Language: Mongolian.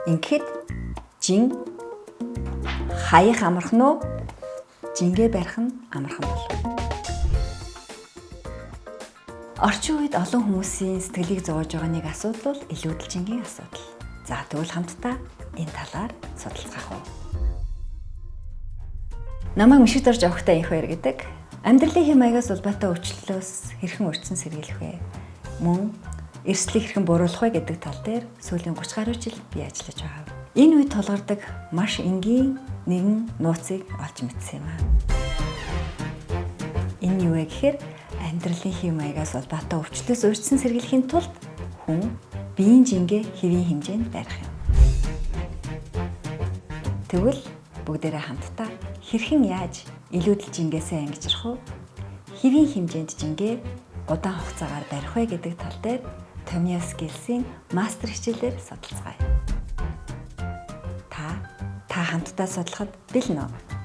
Ингээд жин хаях амархан уу? Жингээ барих нь амархан болов. Орчин үед олон хүмүүсийн сэтгэлийг зовоож байгаа нэг асуудал бол илүүдэлжингийн асуудал. За тэгвэл хамтдаа энэ талаар судалцгаах уу. Намайг мишиг дорж авахтай их баяр гэдэг. Амьдралын хэм маягаас улбаатай өвчлөлөөс хэрхэн урьдчилан сэргийлэх вэ? Мөн эрсдлийг хэрхэн бууруулах вэ гэдэг тал дээр сүүлийн 30 гаруй жил би ажиллаж байгаа. Энэ үед тулгардаг маш энгийн нэгэн нууцыг олж мэдсэн юм аа. Энэ юу вэ гэхээр амьдралын хэм маягаас улбаатай өвчлөлөөс урьдчилан сэргийлэхийн тулд хүн биеийн жингээ хэвийн хэмжээнд барих юм. Тэгвэл бүгдээрээ хамтдаа хэрхэн яаж илүүдэл жингээсээ ангижрах вэ? Хэвийн хэмжээнд жингээ удаан хугацаагаар барих вэ гэдэг тал дээр Tomia Skills-ийн мастер хичээлээр судалцгаая. Та хамтдаа судлахад бэлэн үү?